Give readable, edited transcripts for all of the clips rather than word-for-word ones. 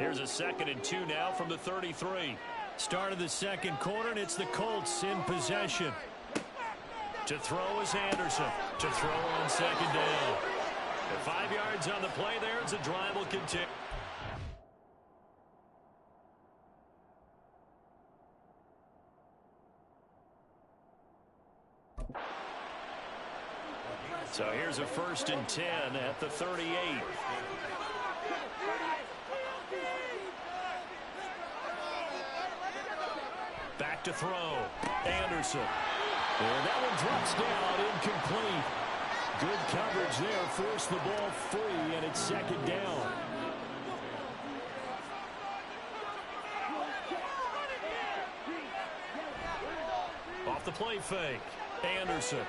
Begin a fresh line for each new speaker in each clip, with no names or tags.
Here's a 2nd and 2 now from the 33. Start of the second quarter, and it's the Colts in possession. To throw is Anderson. To throw on 2nd down. And 5 yards on the play there as the drive will continue. So here's a 1st and 10 at the 38. Back to throw. Anderson. And that one drops down, incomplete. Good coverage there, forced the ball free, and it's 2nd down. Off the play fake. Anderson.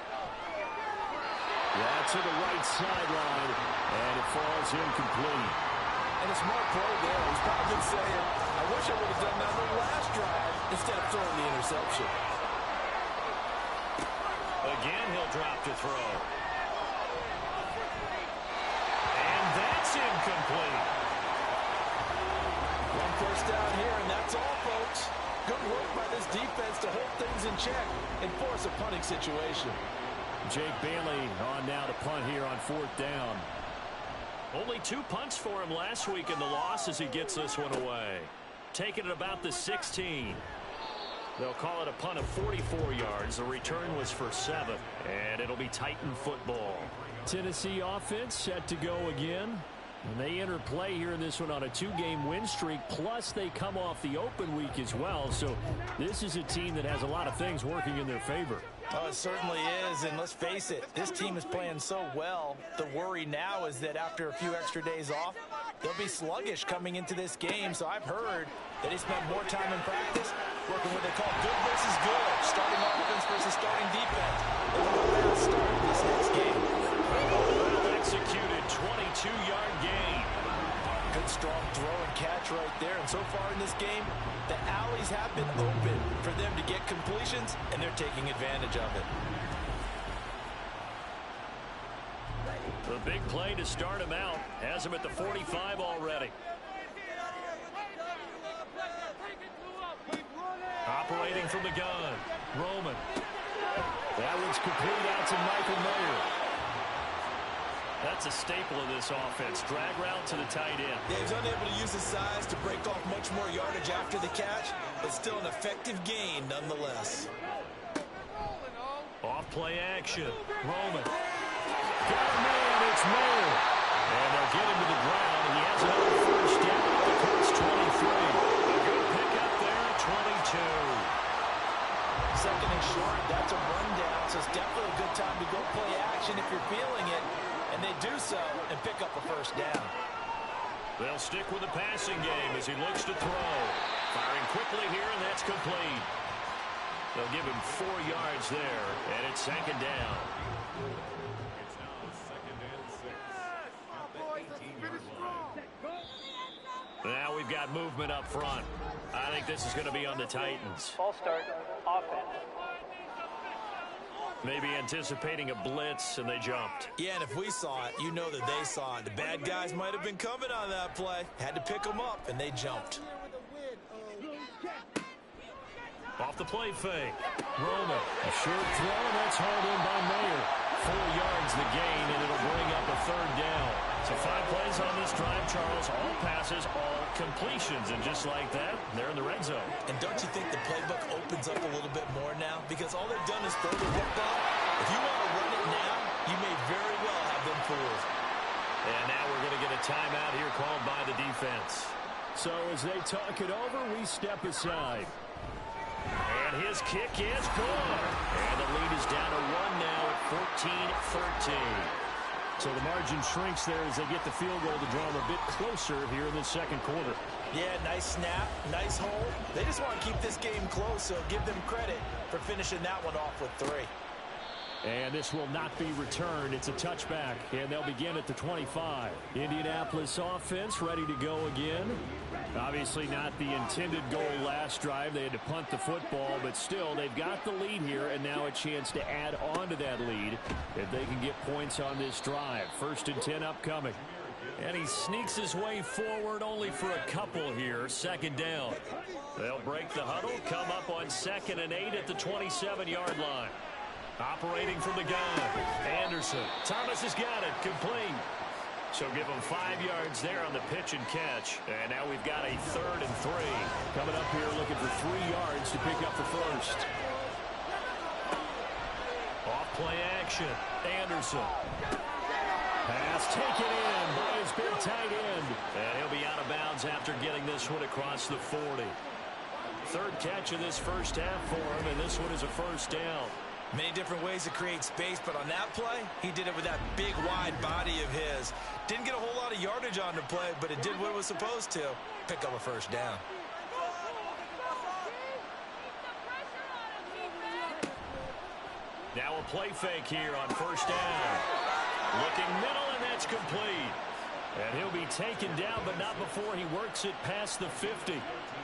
That's to the right sideline, and it falls incomplete.
And a smart play there. He's probably saying, I wish I would have done that on the last drive instead of throwing the interception.
Again, he'll drop to throw. And that's incomplete.
1 first down here, and that's all, folks. Good work by this defense to hold things in check and force a punting situation.
Jake Bailey on now to punt here on 4th down. Only 2 punts for him last week in the loss as he gets this one away. Taking it about the 16. They'll call it a punt of 44 yards. The return was for 7. And it'll be Titan football. Tennessee offense set to go again. And they enter play here in this one on a 2-game win streak. Plus, they come off the open week as well. So this is a team that has a lot of things working in their favor.
Oh, it certainly is, and let's face it, this team is playing so well. The worry now is that after a few extra days off, they'll be sluggish coming into this game. So I've heard that they spend more time in practice working what they call good versus good, starting offense versus starting defense. They'll have a fast start in this next game.
Well executed 22-yard gain.
Good strong throw and catch right there. And so far in this game, the alleys have been open for them to get completions, and they're taking advantage of it.
The big play to start him out. Has him at the 45 already. Operating from the gun. Roman. That one's complete out to Michael Mayer. That's a staple of this offense. Drag route to the tight end.
Yeah, he's unable to use his size to break off much more yardage after the catch, but still an effective gain nonetheless.
Off play action. Roman. Got a man, it's Mayer. And they'll get him to the ground, and he has another 1st down at the Colts 23. A good pickup there at 22.
2nd and short, that's a rundown, so it's definitely a good time to go play action if you're feeling it. And they do so and pick up a 1st down.
They'll stick with the passing game as he looks to throw. Firing quickly here, and that's complete. They'll give him 4 yards there, and it's 2nd down.
It's now 2nd and 6.
Now we've got movement up front. I think this is going to be on the Titans.
Ball start, offense.
Maybe anticipating a blitz, and they jumped.
Yeah, and if we saw it, you know that they saw it. The bad guys might have been coming on that play. Had to pick them up, and they jumped.
Off the play fake. Roman. A short throw, and that's hauled in by Mayer. 4 yards the gain, and it'll bring up a 3rd down. So 5 plays on this drive, Charles. All passes, all completions. And just like that, they're in the red zone.
And don't you think the playbook opens up a little bit more now? Because all they've done is throw the football. If you want to run it now, you may very well have them fooled.
And now we're going to get a timeout here called by the defense. So as they talk it over, we step aside. And his kick is good. And the lead is down to 1 now at 14-13. So the margin shrinks there as they get the field goal to draw them a bit closer here in the 2nd quarter.
Yeah, nice snap, nice hold. They just want to keep this game close, so give them credit for finishing that one off with 3.
And this will not be returned. It's a touchback, and they'll begin at the 25. Indianapolis offense ready to go again. Obviously not the intended goal last drive. They had to punt the football, but still they've got the lead here, and now a chance to add on to that lead if they can get points on this drive. 1st and 10 upcoming. And he sneaks his way forward only for a couple here. Second down. They'll break the huddle, come up on 2nd and 8 at the 27-yard line. Operating from the gun. Anderson. Thomas has got it. Complete. So give him 5 yards there on the pitch and catch. And now we've got a 3rd and 3. Coming up here looking for 3 yards to pick up the first. Off play action. Anderson. Pass taken in by his big tight end. And he'll be out of bounds after getting this one across the 40. 3rd catch of this first half for him, and this one is a first down.
Many different ways to create space, but on that play, he did it with that big, wide body of his. Didn't get a whole lot of yardage on the play, but it did what it was supposed to. Pick up a first down.
Now a play fake here on first down. Looking middle, and that's complete. And he'll be taken down, but not before he works it past the 50.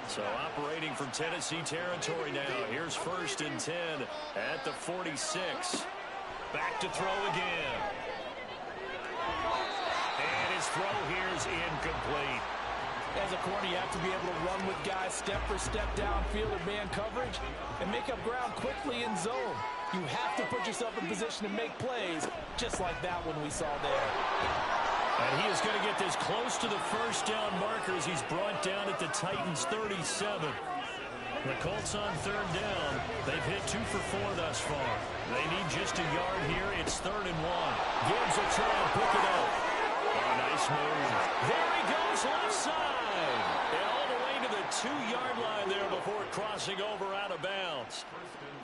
So operating from Tennessee territory now. Here's 1st and 10 at the 46. Back to throw again. And his throw here is incomplete.
As a corner, you have to be able to run with guys step for step downfield or man coverage and make up ground quickly in zone. You have to put yourself in position to make plays, just like that one we saw there.
And he is going to get this close to the first down marker as he's brought down at the Titans' 37. The Colts on 3rd down. They've hit 2 for 4 thus far. They need just a yard here. It's 3rd and 1. Gibbs will try and pick it up. Oh, nice move. There he goes left side. And all the way to the 2-yard line there before crossing over out of bounds.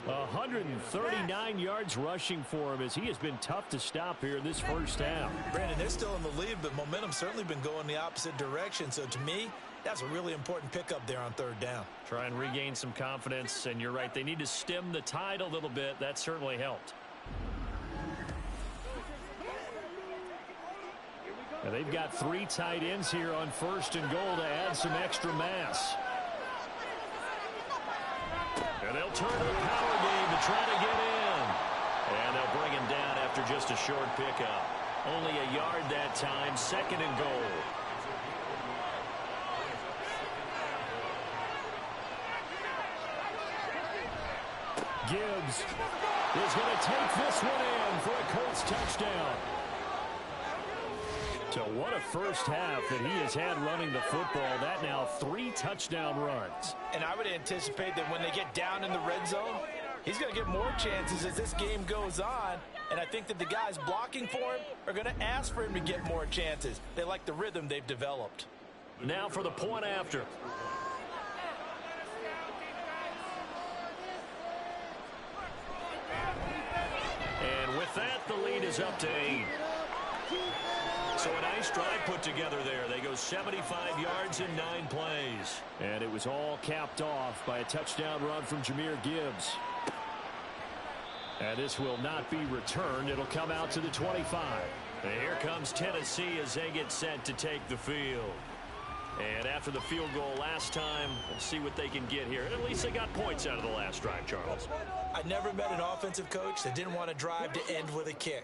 139 yards rushing for him as he has been tough to stop here in this first half.
Brandon, they're still in the lead, but momentum's certainly been going the opposite direction. So to me, that's a really important pickup there on 3rd down.
Try and regain some confidence, and you're right. They need to stem the tide a little bit. That certainly helped. Now they've got 3 tight ends here on 1st and goal to add some extra mass. And they'll turn to the power game to try to get in. And they'll bring him down after just a short pickup. Only a yard that time, 2nd and goal. Gibbs is going to take this one in for a Colts touchdown. So what a first half that he has had running the football. That now 3 touchdown runs.
And I would anticipate that when they get down in the red zone, he's going to get more chances as this game goes on. And I think that the guys blocking for him are going to ask for him to get more chances. They like the rhythm they've developed.
Now for the point after. And with that, the lead is up to 8. So a nice drive put together there. They go 75 yards in 9 plays. And it was all capped off by a touchdown run from Jahmyr Gibbs. And this will not be returned. It'll come out to the 25. And here comes Tennessee as they get set to take the field. And after the field goal last time, we'll see what they can get here. And at least they got points out of the last drive, Charles.
I never met an offensive coach that didn't want to drive to end with a kick.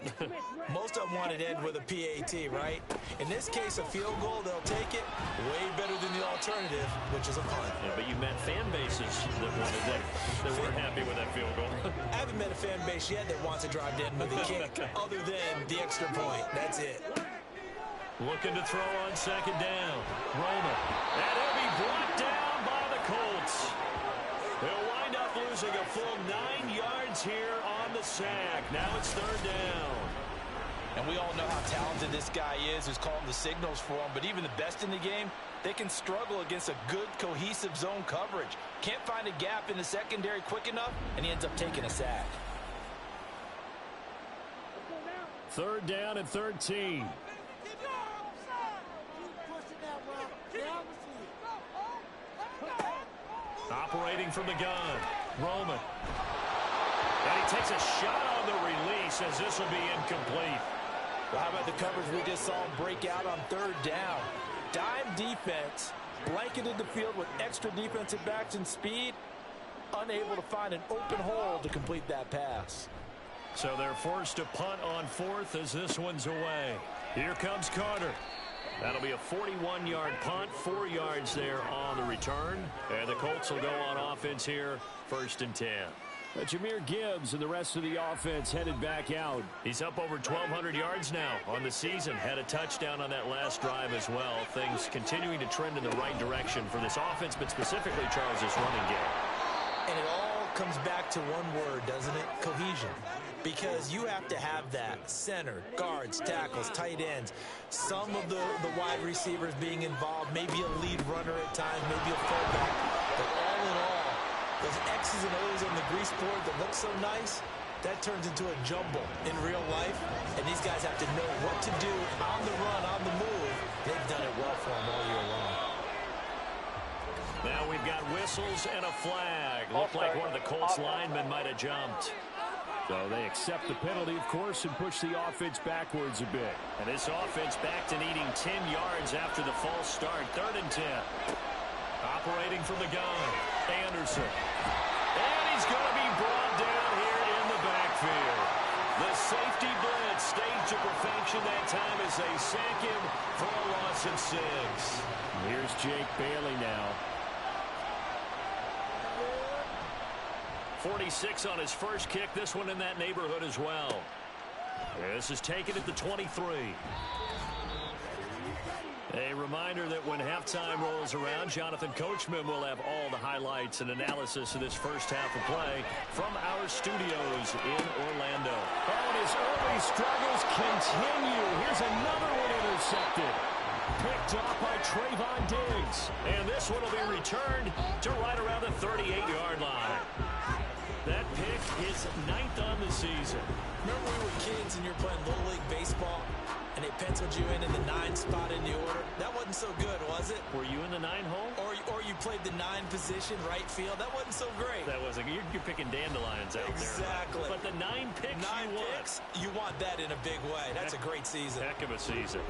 Most of them wanted to end with a PAT, right? In this case, a field goal, they'll take it way better than the alternative, which is a punt.
Yeah, but you met fan bases that wanted that weren't happy with that field goal.
I haven't met a fan base yet that wants to drive to end with a kick, other than the extra point. That's it.
Looking to throw on 2nd down. Roman. And he'll be brought down by the Colts. They'll wind up losing a full 9 yards here on the sack. Now it's 3rd down.
And we all know how talented this guy is who's calling the signals for him. But even the best in the game, they can struggle against a good, cohesive zone coverage. Can't find a gap in the secondary quick enough, and he ends up taking a sack.
3rd down and 13. Operating from the gun. Roman. And he takes a shot on the release as this will be incomplete.
Well, how about the coverage we just saw him break out on 3rd down? Dime defense, blanketed the field with extra defensive backs and speed, unable to find an open hole to complete that pass.
So they're forced to punt on 4th as this one's away. Here comes Carter. That'll be a 41-yard punt, 4 yards there on the return. And the Colts will go on offense here, 1st and 10.
Jahmyr Gibbs and the rest of the offense headed back out.
He's up over 1,200 yards now on the season. Had a touchdown on that last drive as well. Things continuing to trend in the right direction for this offense, but specifically Charles' running game.
And it all comes back to one word, doesn't it? Cohesion. Because you have to have that. Center, guards, tackles, tight ends. Some of the wide receivers being involved. Maybe a lead runner at times, maybe a fullback. But all in all, those X's and O's on the grease board that look so nice, that turns into a jumble in real life. And these guys have to know what to do on the run, on the move. They've done it well for them all year long.
Now we've got whistles and a flag. Looked like one of the Colts linemen might have jumped.
So they accept the penalty, of course, and push the offense backwards a bit.
And this offense back to needing 10 yards after the false start. 3rd and 10. Operating from the gun, Anderson. And he's going to be brought down here in the backfield. The safety blitz staged to perfection that time as they sack him for a loss of 6.
Here's Jake Bailey now.
46 on his first kick. This one in that neighborhood as well. This is taken at the 23. A reminder that when halftime rolls around, Jonathan Coachman will have all the highlights and analysis of this first half of play from our studios in Orlando.
And his early struggles continue. Here's another one intercepted. Picked off by Trayvon Diggs.
And this one will be returned to right around the 38-yard line. That pick is 9th on the season.
Remember we were kids and you were playing Little League Baseball and they penciled you in the 9 spot in the order? That wasn't so good, was it?
Were you in the 9 hole?
Or you played the 9 position, right field. That wasn't so great.
That wasn't. You're picking dandelions out
exactly.
there. But the 9 picks
9 picks, you want that in a big way. That's a great season.
Heck of a season.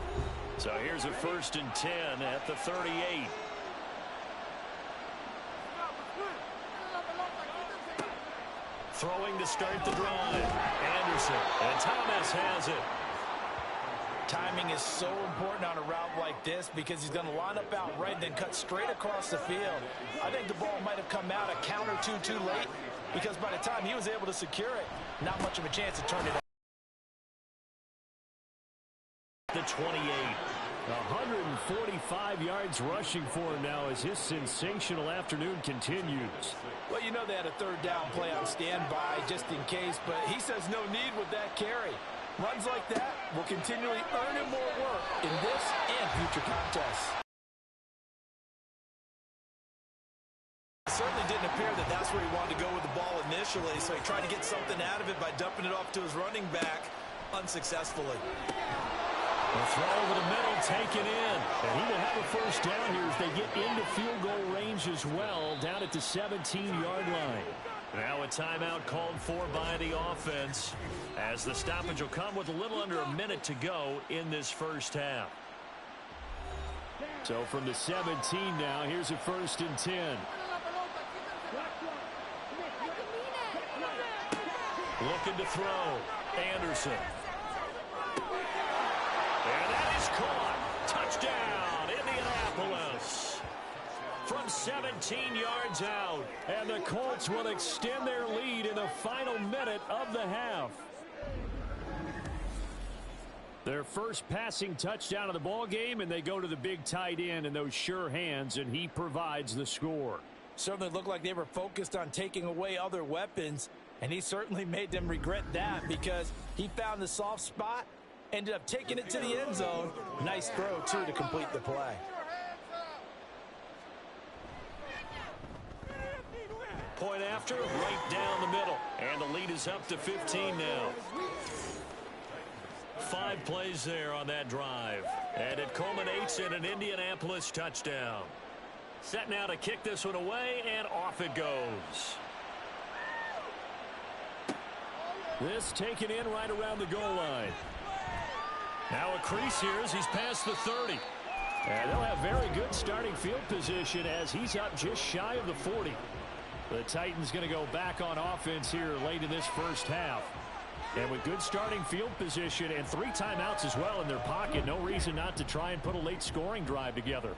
So here's a 1st and 10 at the 38. Throwing to start the drive. Anderson. And Thomas has it.
Timing is so important on a route like this because he's going to line up out right and then cut straight across the field. I think the ball might have come out a count or two too late because by the time he was able to secure it, not much of a chance to turn it out.
The 28.
145 yards rushing for him now as his sensational afternoon continues.
Well, you know they had a 3rd down play on standby just in case, but he says no need with that carry. Runs like that will continually earn him more work in this and future contests. It certainly didn't appear that that's where he wanted to go with the ball initially, so he tried to get something out of it by dumping it off to his running back unsuccessfully.
The throw over the middle taken in.
And he will have a 1st down here as they get into field goal range as well, down at the 17-yard line.
Now a timeout called for by the offense as the stoppage will come with a little under a minute to go in this first half.
So from the 17 now, here's a 1st and 10.
Looking to throw. Anderson. And that is caught. Touchdown, Indianapolis. From 17 yards out.
And the Colts will extend their lead in the final minute of the half. Their first passing touchdown of the ball game, and they go to the big tight end in those sure hands, and he provides the score.
Certainly looked like they were focused on taking away other weapons, and he certainly made them regret that because he found the soft spot, ended up taking it to the end zone. Nice throw, too, to complete the play.
Point after, right down the middle. And the lead is up to 15 now. 5 plays there on that drive. And it culminates in an Indianapolis touchdown. Set now to kick this one away, and off it goes.
This taken in right around the goal line.
Now a crease here as he's past the 30.
And they'll have very good starting field position as he's up just shy of the 40. The Titans going to go back on offense here late in this first half. And with good starting field position and 3 timeouts as well in their pocket, no reason not to try and put a late scoring drive together.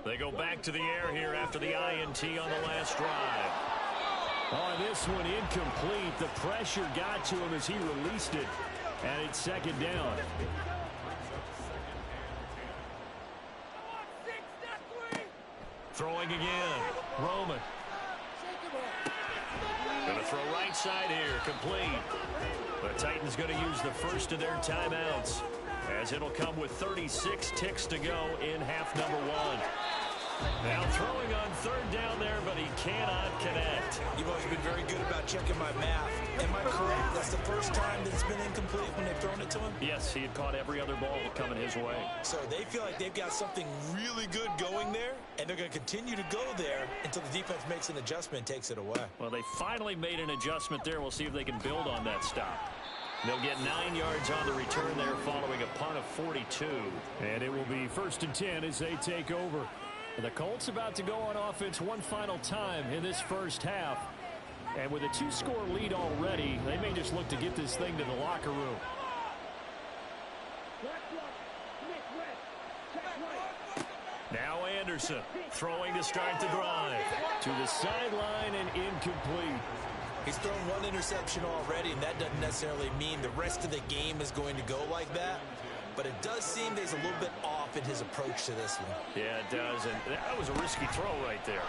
They go back to the air here after the INT on the last drive.
On this one, incomplete. The pressure got to him as he released it. And it's second down.
Throwing again. Roman. Going to throw right side here. Complete. The Titans going to use the first of their timeouts, as it'll come with 36 ticks to go in half number 1. Now throwing on third down there, but he cannot connect.
You've always been very good about checking my math. Am I correct? That's the first time that it's been incomplete when they've thrown it to him?
Yes, he had caught every other ball coming his way.
So they feel like they've got something really good going there, and they're going to continue to go there until the defense makes an adjustment and takes it away.
Well, they finally made an adjustment there. We'll see if they can build on that stop. They'll get 9 yards on the return there following a punt of 42.
And it will be 1st and 10 as they take over. The Colts about to go on offense one final time in this first half. And with a 2-score lead already, they may just look to get this thing to the locker room.
Now Anderson throwing to start the drive.
To the sideline and incomplete.
He's thrown 1 interception already, and that doesn't necessarily mean the rest of the game is going to go like that. But it does seem there's a little bit off in his approach to this one.
Yeah, it does. And that was a risky throw right there.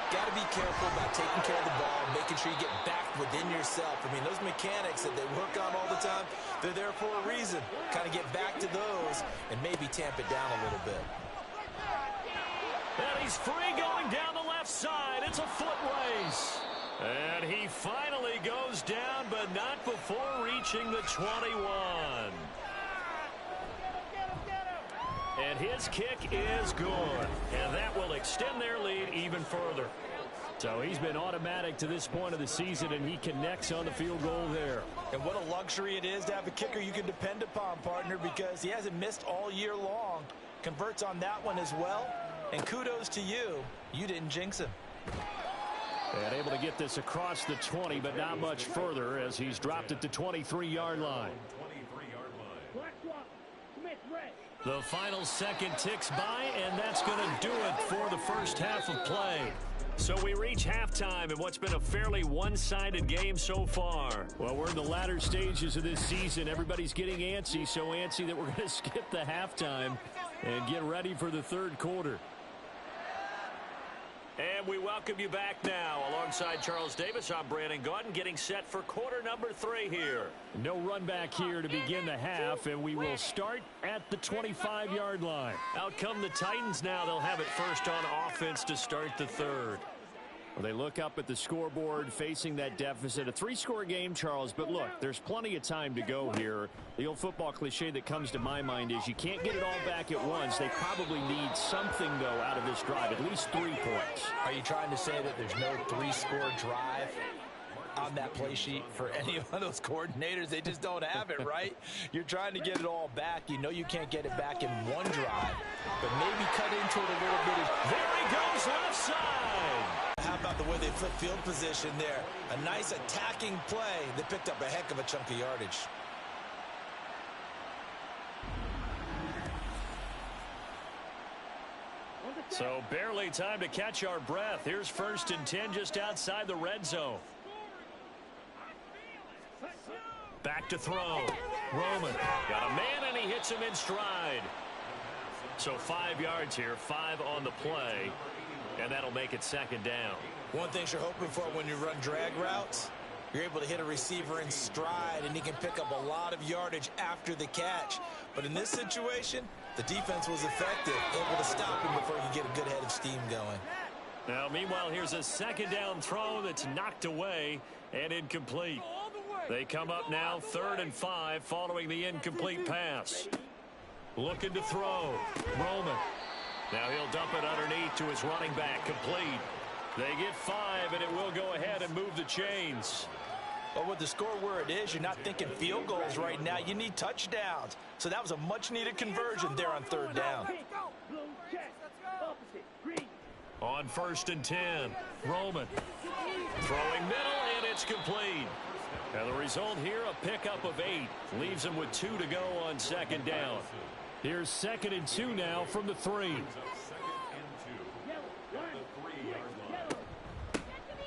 Got to be careful about taking care of the ball, making sure you get back within yourself. I mean, those mechanics that they work on all the time, they're there for a reason. Kind of get back to those and maybe tamp it down a little bit.
And he's free going down the left side. It's a foot race. And he finally goes down, but not before reaching the 21. And his kick is good. And that will extend their lead even further.
So he's been automatic to this point of the season, and he connects on the field goal there.
And what a luxury it is to have a kicker you can depend upon, partner, because he hasn't missed all year long. Converts on that one as well. And kudos to you. You didn't jinx him.
And able to get this across the 20, but not much further as he's dropped it to 23-yard line.
The final second ticks by, and that's going to do it for the first half of play. So we reach halftime in what's been a fairly one-sided game so far.
Well, we're in the latter stages of this season. Everybody's getting antsy, so antsy that we're going to skip the halftime and get ready for the third quarter.
And we welcome you back now. Alongside Charles Davis, I'm Brandon Gaudin, getting set for quarter number 3 here.
No run back here to begin the half, and we will start at the 25-yard line.
Out come the Titans now. They'll have it first on offense to start the third.
Well, they look up at the scoreboard facing that deficit. A 3-score game, Charles, but look, there's plenty of time to go here. The old football cliche that comes to my mind is you can't get it all back at once. They probably need something, though, out of this drive, at least 3 points.
Are you trying to say that there's no 3-score drive on that play sheet for any of those coordinators? They just don't have it, right? You're trying to get it all back. You know you can't get it back in one drive, but maybe cut into it a little bit.
There he goes, left side.
How about the way they flip field position there? A nice attacking play that picked up a heck of a chunk of yardage.
So barely time to catch our breath. Here's 1st and 10 just outside the red zone. Back to throw. Roman got a man, and he hits him in stride. So 5 yards here, 5 on the play, and that'll make it second down.
One thing you're hoping for when you run drag routes, you're able to hit a receiver in stride, and he can pick up a lot of yardage after the catch. But in this situation, the defense was effective, able to stop him before he could get a good head of steam going.
Now, meanwhile, here's a second down throw that's knocked away and incomplete. They come up now 3rd and 5 following the incomplete pass. Looking to throw. Roman. Now he'll dump it underneath to his running back. Complete. They get 5, and it will go ahead and move the chains.
But with the score where it is, you're not thinking field goals right now. You need touchdowns. So that was a much-needed conversion there on 3rd down.
On 1st and 10, Roman. Throwing middle, and it's complete. And the result here, a pickup of 8. Leaves him with 2 to go on 2nd down.
Here's 2nd and 2 now from the 3.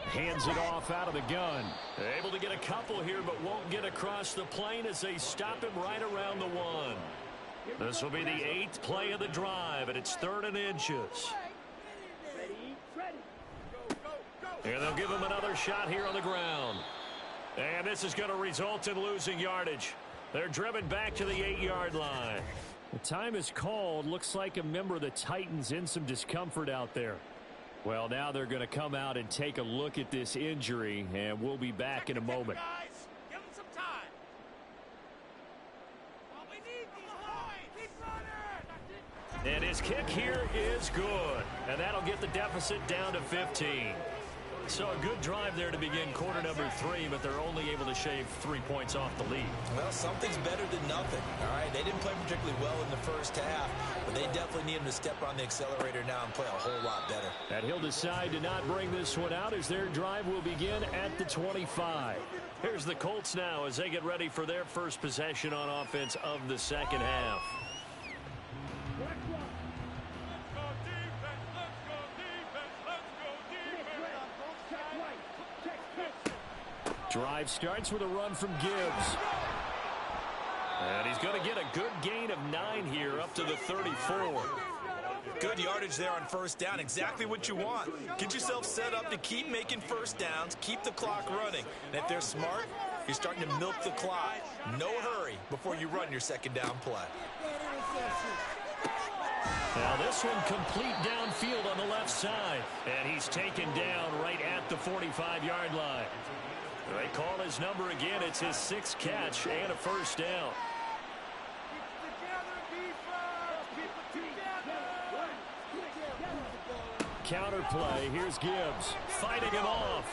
Hands it off out of the gun.
Able to get a couple here, but won't get across the plane as they stop him right around the 1. This will be the 8th play of the drive, and it's 3rd and inches. And they'll give him another shot here on the ground. And this is going to result in losing yardage. They're driven back to the 8-yard line.
The time is called. Looks like a member of the Titans in some discomfort out there. Well, now they're going to come out and take a look at this injury, and we'll be back in a moment.
Give him some time. Well, we need these boys. Keep running.
And his kick here is good. And that'll get the deficit down to 15. So a good drive there to begin quarter number 3, but they're only able to shave 3 points off the lead.
Well, something's better than nothing. All right, they didn't play particularly well in the first half, but they definitely need him to step on the accelerator now and play a whole lot better.
And he'll decide to not bring this one out as their drive will begin at the 25.
Here's the Colts now as they get ready for their first possession on offense of the second half.
Drive starts with a run from Gibbs.
And he's going to get a good gain of 9 here up to the 34.
Good yardage there on 1st down. Exactly what you want. Get yourself set up to keep making 1st downs, keep the clock running. And if they're smart, you're starting to milk the clock. No hurry before you run your 2nd down play.
Now this one complete downfield on the left side. And he's taken down right at the 45-yard line. They call his number again. It's his 6th catch and a 1st down.
Counter play. Here's Gibbs.
Fighting him off.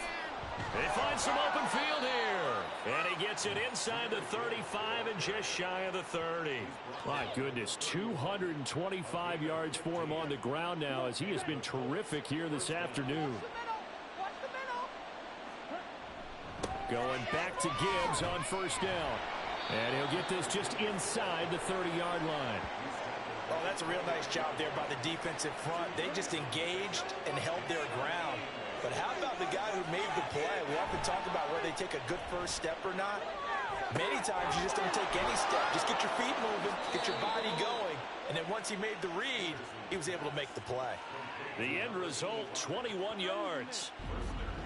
They find some open field here. And he gets it inside the 35 and just shy of the 30.
My goodness, 225 yards for him on the ground now as he has been terrific here this afternoon. Going back to Gibbs on 1st down. And he'll get this just inside the 30-yard line.
Oh, that's a real nice job there by the defensive front. They just engaged and held their ground. But how about the guy who made the play? We often talk about whether they take a good first step or not. Many times you just don't take any step. Just get your feet moving, get your body going. And then once he made the read, he was able to make the play.
The end result, 21 yards.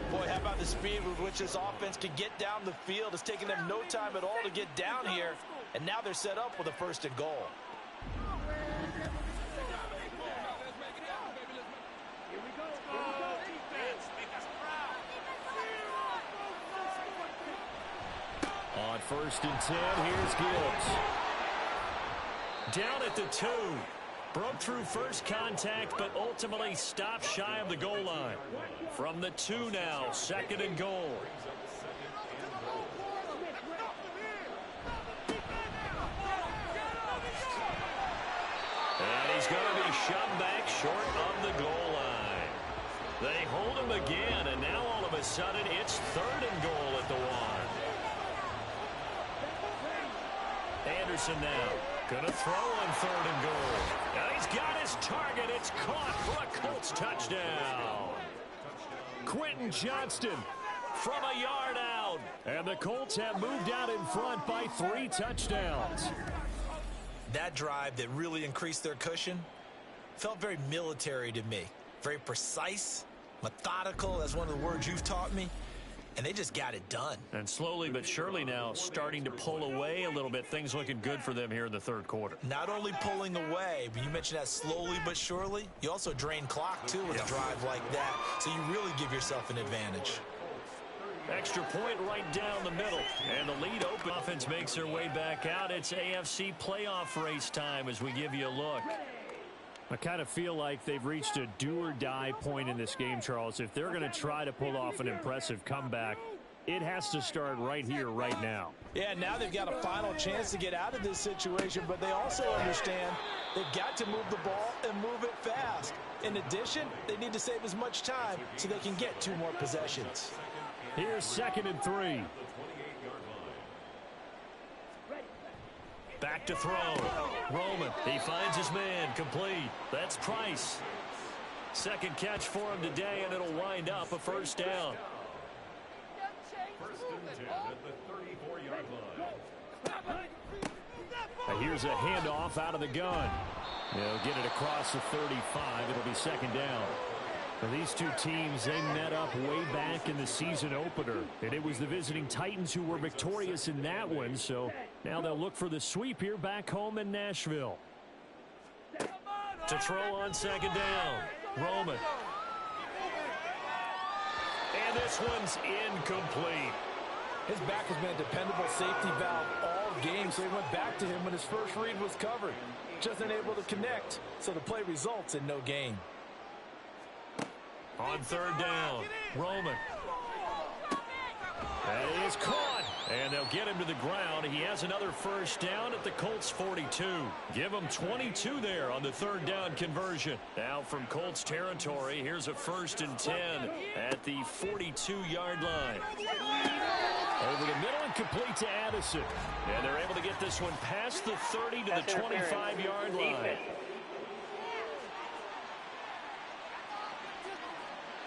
Boy, how about the speed with which this offense can get down the field? It's taken them no time at all to get down here, and now they're set up with a 1st and goal.
On 1st and 10, here's Gibbs.
Down at the 2. Broke through first contact, but ultimately stopped shy of the goal line. From the 2 now, 2nd and goal. And he's going to be shoved back short of the goal line. They hold him again, and now all of a sudden it's 3rd and goal at the 1. Anderson now. Going to throw on 3rd and goal. And he's got his target. It's caught for a Colts touchdown.
Quentin Johnston from a yard out. And the Colts have moved out in front by 3 touchdowns.
That drive that really increased their cushion felt very military to me. Very precise, methodical. That's one of the words you've taught me. And they just got it done.
And slowly but surely now starting to pull away a little bit. Things looking good for them here in the 3rd quarter.
Not only pulling away, but you mentioned that slowly but surely. You also drain clock, too, with a drive like that. So you really give yourself an advantage.
Extra point right down the middle. And the lead open. Offense makes their way back out. It's AFC playoff race time as we give you a look.
I kind of feel like they've reached a do-or-die point in this game, Charles. If they're going to try to pull off an impressive comeback, it has to start right here, right now.
Yeah, now they've got a final chance to get out of this situation, but they also understand They've got to move the ball and move it fast. In addition, they need to save as much time so they can get 2 more possessions.
Here's 2nd and 3.
Back to throw. Roman, he finds his man, complete. That's Price. 2nd catch for him today, and it'll wind up a 1st down.
1st and 10 at the 34-yard line.
And here's a handoff out of the gun. They'll get it across the 35. It'll be 2nd down. Now, these two teams, they met up way back in the season opener. And it was the visiting Titans who were victorious in that one. So now they'll look for the sweep here back home in Nashville.
To throw on 2nd down. Roman. And this one's incomplete.
His back has been a dependable safety valve all game, so he went back to him when his first read was covered. Just unable to connect, so the play results in no gain.
On 3rd down, Roman. That is caught, and they'll get him to the ground. He has another 1st down at the Colts 42. Give him 22 there on the 3rd down conversion. Now from Colts territory, here's a 1st and 10 at the 42-yard line.
Over the middle and complete to Addison.
And they're able to get this one past the 30 to the 25-yard line.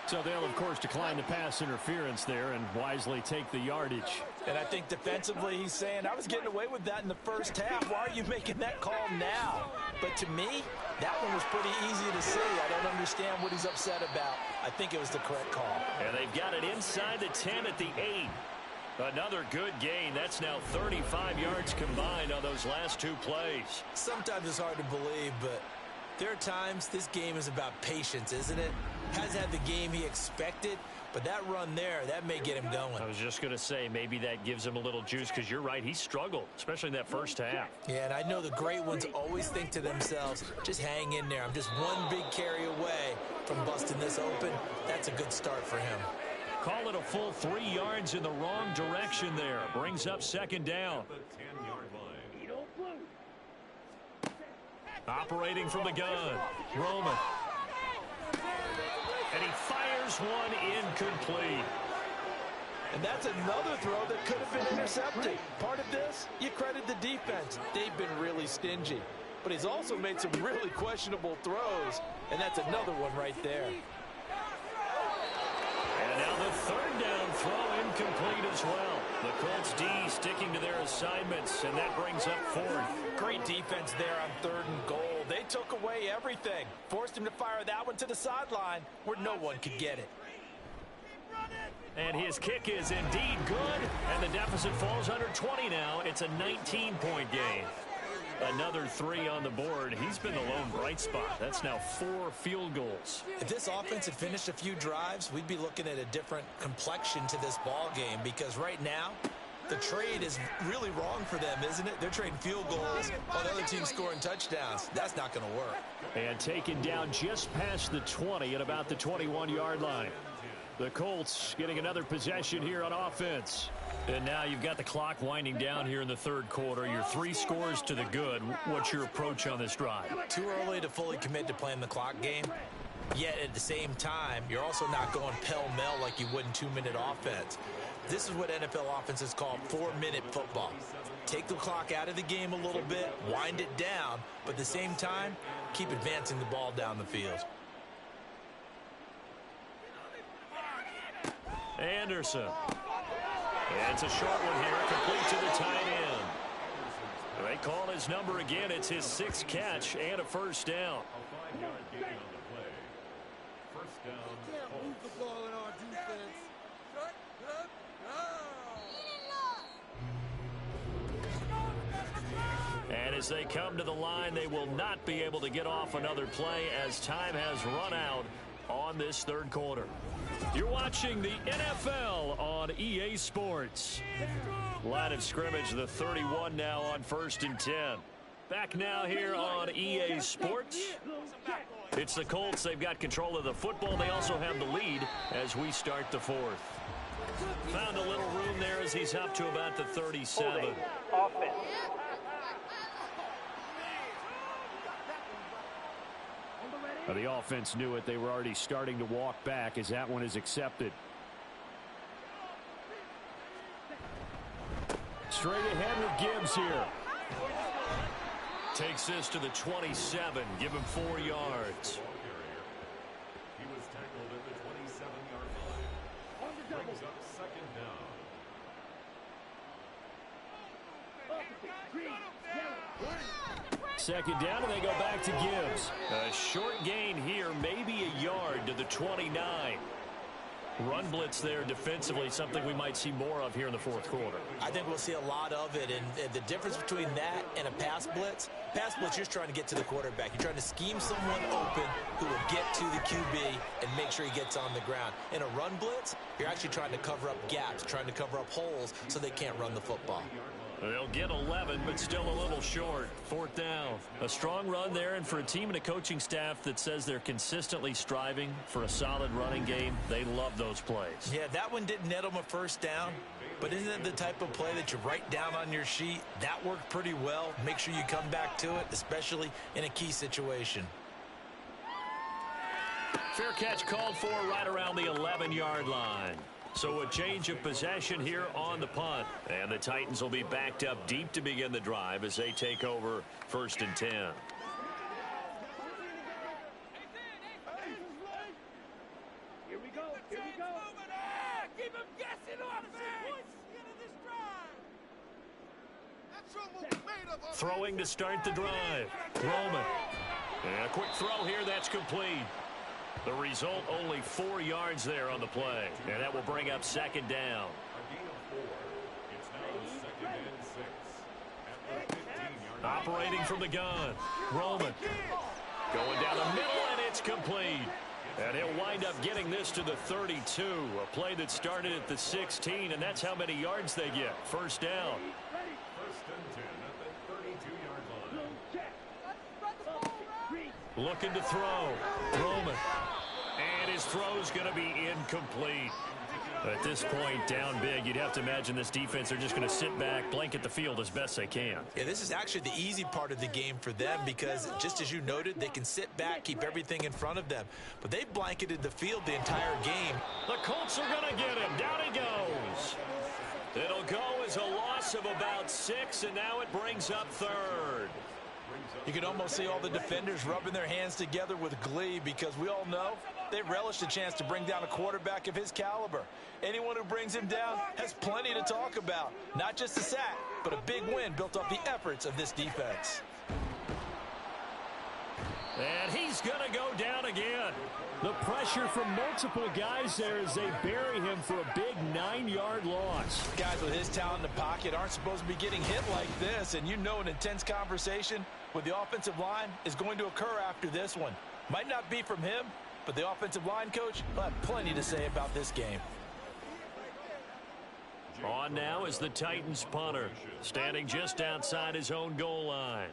So they'll, of course, decline the pass interference there and wisely take the yardage.
And I think defensively he's saying, I was getting away with that in the first half. Why are you making that call now? But to me, that one was pretty easy to see. I don't understand what he's upset about. I think it was the correct call.
And they've got it inside the 10 at the 8. Another good gain. That's now 35 yards combined on those last 2 plays.
Sometimes it's hard to believe, but there are times this game is about patience, isn't it? Hasn't had the game he expected, but that run there, that may get him going.
I was just going to say, maybe that gives him a little juice, because you're right, he struggled, especially in that first half.
Yeah, and I know the great ones always think to themselves, just hang in there. I'm just one big carry away from busting this open. That's a good start for him.
Call it a full 3 yards in the wrong direction there. Brings up 2nd down. Operating from the gun, Roman. And he fires one incomplete.
And that's another throw that could have been intercepted. Part of this, you credit the defense. They've been really stingy. But he's also made some really questionable throws. And that's another one right there.
And now the 3rd down throw incomplete as well. The Colts D sticking to their assignments, and that brings up 4th.
Great defense there on 3rd and goal. They took away everything. Forced him to fire that one to the sideline where no one could get it.
And his kick is indeed good, and the deficit falls under 20 now. It's a 19-point game. Another 3 on the board. He's been the lone bright spot. That's now 4 field goals.
If this offense had finished a few drives, we'd be looking at a different complexion to this ball game, because right now, the trade is really wrong for them, isn't it? They're trading field goals while the other team's scoring touchdowns. That's not going to work.
And taken down just past the 20 at about the 21-yard line. The Colts getting another possession here on offense.
And now you've got the clock winding down here in the 3rd quarter. You're 3 scores to the good. What's your approach on this drive?
Too early to fully commit to playing the clock game. Yet at the same time, you're also not going pell-mell like you would in 2-minute offense. This is what NFL offenses call 4-minute football. Take the clock out of the game a little bit, wind it down, but at the same time, keep advancing the ball down the field.
Anderson. And it's a short one here, complete to the tight end. They call his number again. It's his 6th catch and a 1st down.
A 5-yard gain on the play. 1st down.
Can't move the ball in our defense. Shut up.
And as they come to the line, they will not be able to get off another play as time has run out on this 3rd quarter. You're watching the NFL on EA Sports. Line of scrimmage, the 31 now on 1st and 10. Back now here on EA Sports. It's the Colts. They've got control of the football. They also have the lead as we start the 4th. Found a little room there as he's up to about the 37.
Offense.
The offense knew it. They were already starting to walk back as that one is accepted. Straight ahead with Gibbs here.
Takes this to the 27. Give him 4 yards.
He was tackled at the 27-yard line. Brings up second down.
Second down, and they go back to Gibbs.
A short gain here, maybe a yard to the 29. Run blitz there defensively, something we might see more of here in the fourth quarter.
I think we'll see a lot of it, and the difference between that and a pass blitz, you're just trying to get to the quarterback. You're trying to scheme someone open who will get to the QB and make sure he gets on the ground. In a run blitz, you're actually trying to cover up gaps, trying to cover up holes so they can't run the football.
They'll get 11, but still a little short. Fourth down. A strong run there, and for a team and a coaching staff that says they're consistently striving for a solid running game, they love those plays.
Yeah, that one didn't net them a first down, but isn't it the type of play that you write down on your sheet? That worked pretty well. Make sure you come back to it, especially in a key situation.
Fair catch called for right around the 11-yard line. So a change of possession here on the punt. And the Titans will be backed up deep to begin the drive as they take over 1st and 10.
Here we go. Here we go. Keep him guessing off it.
Throwing to start the drive. Roman. And a quick throw here. That's complete. The result, only 4 yards there on the play. And that will bring up second down.
A gain of 4. It's now 2nd and 6. At the 15-yard line.
Operating from the gun. Roman. Going down the middle, and it's complete. And he'll wind up getting this to the 32. A play that started at the 16, and that's how many yards they get. First down.
1st and 10 at the 32-yard line.
Looking to throw. Roman. And his throw's going to be incomplete. At this point, down big, you'd have to imagine this defense are just going to sit back, blanket the field as best they can.
Yeah, this is actually the easy part of the game for them because, just as you noted, they can sit back, keep everything in front of them. But they blanketed the field the entire game.
The Colts are going to get him. Down he goes. It'll go as a loss of about 6, and now it brings up 3rd.
You can almost see all the defenders rubbing their hands together with glee because we all know they relish the chance to bring down a quarterback of his caliber. Anyone who brings him down has plenty to talk about. Not just a sack, but a big win built off the efforts of this defense.
And he's going to go down again.
The pressure from multiple guys there as they bury him for a big 9-yard loss.
Guys with his talent in the pocket aren't supposed to be getting hit like this, and you know an intense conversation with the offensive line is going to occur after this one. Might not be from him, but the offensive line coach will have plenty to say about this game.
On now is the Titans punter, standing just outside his own goal line.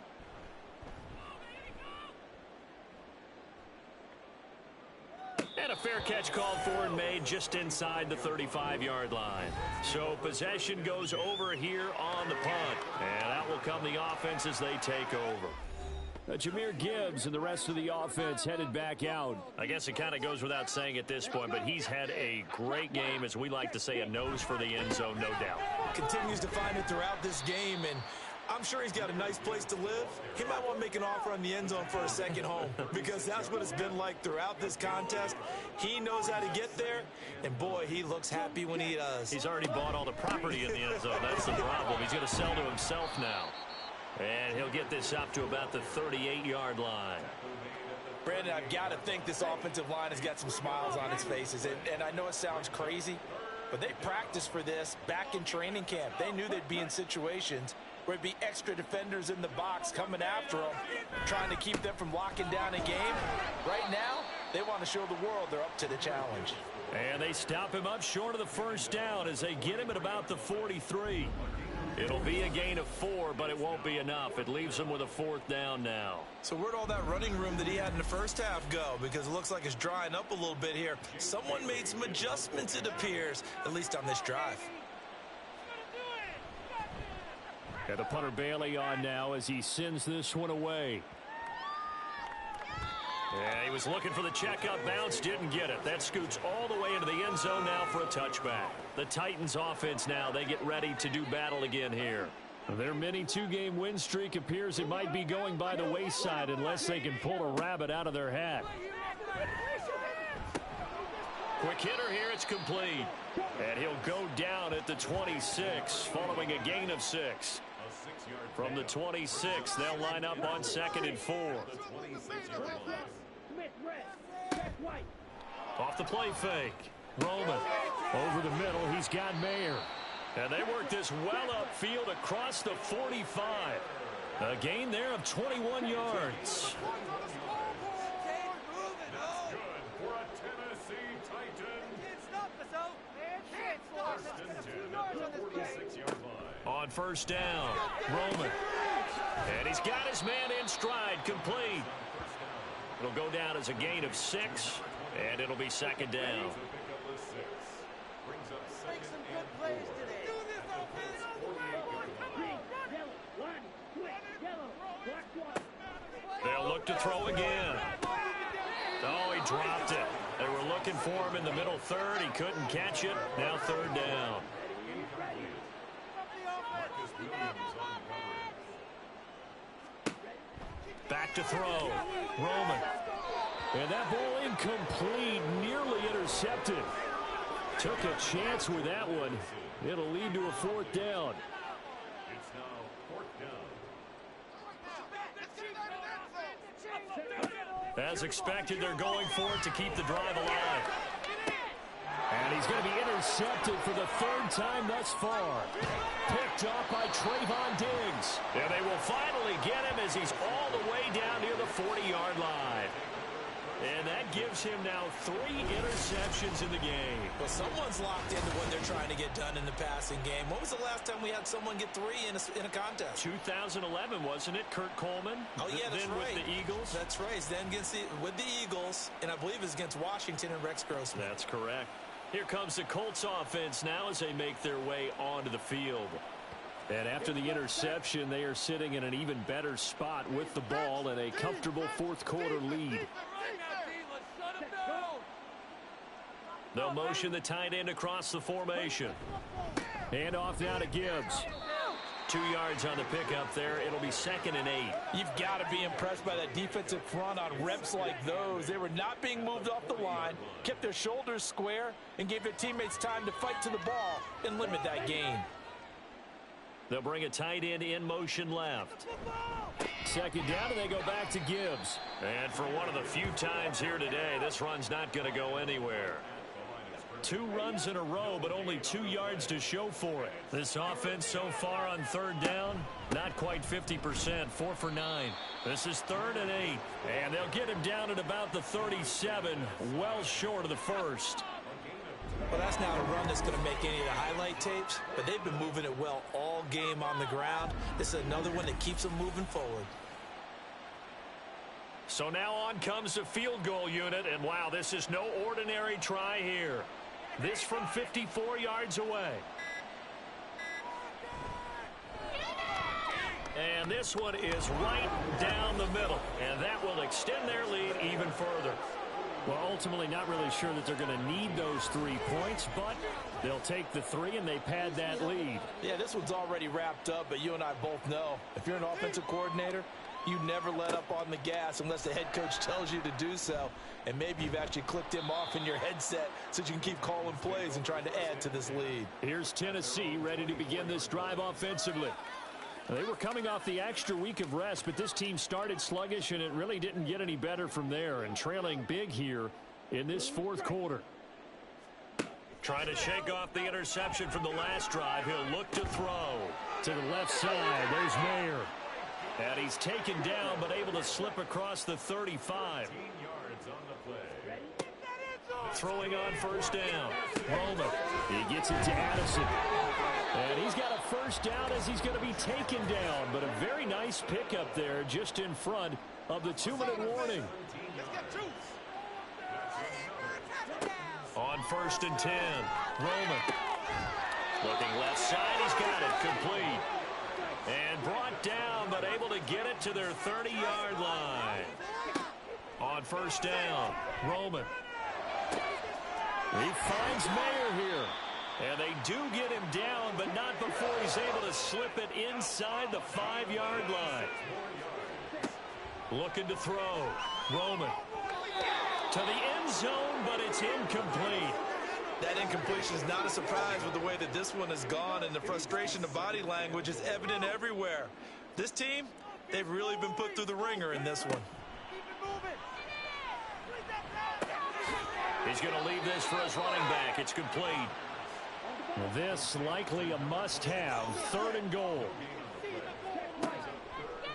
And a fair catch called for and made just inside the 35-yard line. So possession goes over here on the punt. And out will come the offense as they take over.
Jahmyr Gibbs and the rest of the offense headed back out.
I guess it kind of goes without saying at this point, but he's had a great game, as we like to say, a nose for the end zone, no doubt.
Continues to find it throughout this game, and I'm sure he's got a nice place to live. He might want to make an offer on the end zone for a second home because that's what it's been like throughout this contest. He knows how to get there, and boy, he looks happy when he does.
He's already bought all the property in the end zone. That's the problem. He's going to sell to himself now. And he'll get this up to about the 38-yard line.
Brandon, I've got to think this offensive line has got some smiles on its faces. And I know it sounds crazy, but they practiced for this back in training camp. They knew they'd be in situations where it'd be extra defenders in the box coming after them, trying to keep them from locking down a game. Right now, they want to show the world they're up to the challenge.
And they stop him up short of the first down as they get him at about the 43. It'll be a gain of 4, but it won't be enough. It leaves him with a 4th down now.
So where'd all that running room that he had in the first half go? Because it looks like it's drying up a little bit here. Someone made some adjustments, it appears, at least on this drive.
And the punter Bailey on now as he sends this one away.
Yeah, he was looking for the checkup bounce, didn't get it. That scoots all the way into the end zone now for a touchback. The Titans offense now, they get ready to do battle again here.
Their mini two-game win streak appears it might be going by the wayside unless they can pull a rabbit out of their hat.
Quick hitter here, it's complete. And he'll go down at the 26 following a gain of 6. From the 26, they'll line up on 2nd and 4. Off the play fake. Roman over the middle. He's got Mayer. And they work this well upfield across the 45. A gain there of 21 yards. On first down, Roman. And he's got his man in stride, complete. It'll go down as a gain of 6, and it'll be 2nd down. They'll look to throw again. Oh, he dropped it. They were looking for him in the middle third. He couldn't catch it. Now 3rd down. Back to throw. Roman. And that ball incomplete, nearly intercepted. Took a chance with that one. It'll lead to a 4th down.
It's now 4th down.
As expected, they're going for it to keep the drive alive.
And he's going to be intercepted for the 3rd time thus far. Picked off by Trayvon Diggs.
And they will finally get him as he's all the way down near the 40-yard line. And that gives him now 3 interceptions in the game.
Well, someone's locked into what they're trying to get done in the passing game. When was the last time we had someone get 3 in a contest?
2011, wasn't it? Kurt Coleman.
Oh, yeah, that's
then
right.
With the Eagles.
That's right. Then with the Eagles, and I believe it's against Washington and Rex Grossman.
That's correct. Here comes the Colts offense now as they make their way onto the field.
And after the interception, they are sitting in an even better spot with the ball and a comfortable 4th quarter lead.
They'll motion the tight end across the formation.
And off now to Gibbs.
2 yards on the pickup there. It'll be 2nd and 8.
You've got to be impressed by that defensive front on reps like those. They were not being moved off the line, kept their shoulders square, and gave their teammates time to fight to the ball and limit that gain.
They'll bring a tight end in motion left.
2nd down, and they go back to Gibbs.
And for one of the few times here today, this run's not going to go anywhere. 2 runs in a row, but only 2 yards to show for it. This offense so far on 3rd down, not quite 50%, 4 for 9. This is 3rd and 8, and they'll get him down at about the 37, well short of the 1st.
Well, that's not a run that's going to make any of the highlight tapes, but they've been moving it well all game on the ground. This is another one that keeps them moving forward.
So now on comes the field goal unit, and wow, this is no ordinary try here. This from 54 yards away. And this one is right down the middle, and that will extend their lead even further.
Well, ultimately not really sure that they're going to need those 3 points, but they'll take the 3 and they pad that lead.
Yeah, this one's already wrapped up, but you and I both know if you're an offensive coordinator, you never let up on the gas unless the head coach tells you to do so. And maybe you've actually clicked him off in your headset so you can keep calling plays and trying to add to this lead.
Here's Tennessee ready to begin this drive offensively. They were coming off the extra week of rest, but this team started sluggish, and it really didn't get any better from there, and trailing big here in this 4th quarter.
Trying to shake off the interception from the last drive. He'll look to throw.
To the left side, there's Mayer.
And he's taken down, but able to slip across the 35.
15 yards on the play.
Throwing on first down.
Roman. He gets it to Addison. And he's got a first down as he's going to be taken down. But a very nice pickup there just in front of the 2-minute warning.
On 1st and 10. Roman. Looking left side. He's got it. Complete. And brought down, but able to get it to their 30-yard line. On first down. Roman. He finds Mayer here. And they do get him down, but not before he's able to slip it inside the 5-yard line. Looking to throw. Roman. To the end zone, but it's incomplete.
That incompletion is not a surprise with the way that this one has gone, and the frustration of body language is evident everywhere. This team, they've really been put through the ringer in this one.
He's going to leave this for his running back. It's complete.
This likely a must-have. 3rd and goal.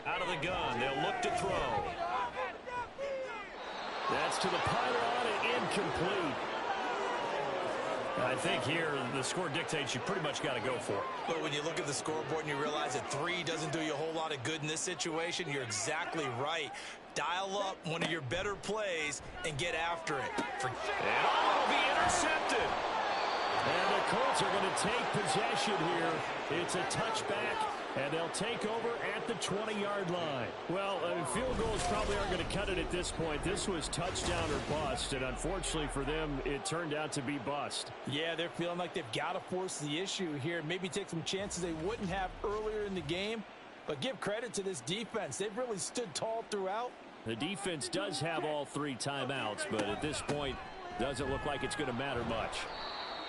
Out of the gun. They'll look to throw.
That's to the pylon and incomplete.
I think here the score dictates you pretty much got to go for it.
But when you look at the scoreboard and you realize that 3 doesn't do you a whole lot of good in this situation, you're exactly right. Dial up one of your better plays and get after it.
And it'll be intercepted.
And the Colts are going to take possession here. It's a touchback, and they'll take over at the 20-yard line. Well, field goals probably aren't going to cut it at this point. This was touchdown or bust, and unfortunately for them, it turned out to be bust.
Yeah, they're feeling like they've got to force the issue here. Maybe take some chances they wouldn't have earlier in the game. But give credit to this defense. They've really stood tall throughout.
The defense does have all 3 timeouts, but at this point, doesn't look like it's going to matter much.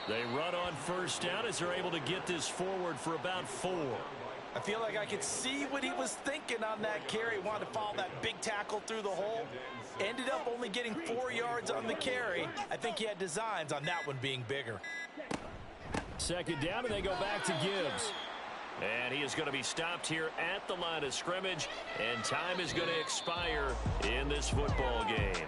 They run on first down as they're able to get this forward for about 4.
I feel like I could see what he was thinking on that carry. Wanted to follow that big tackle through the hole. Ended up only getting 4 yards on the carry. I think he had designs on that one being bigger.
2nd down, and they go back to Gibbs.
And he is going to be stopped here at the line of scrimmage. And time is going to expire in this football game.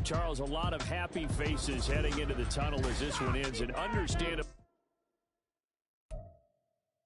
Charles, a lot of happy faces heading into the tunnel as this one ends. And understandable.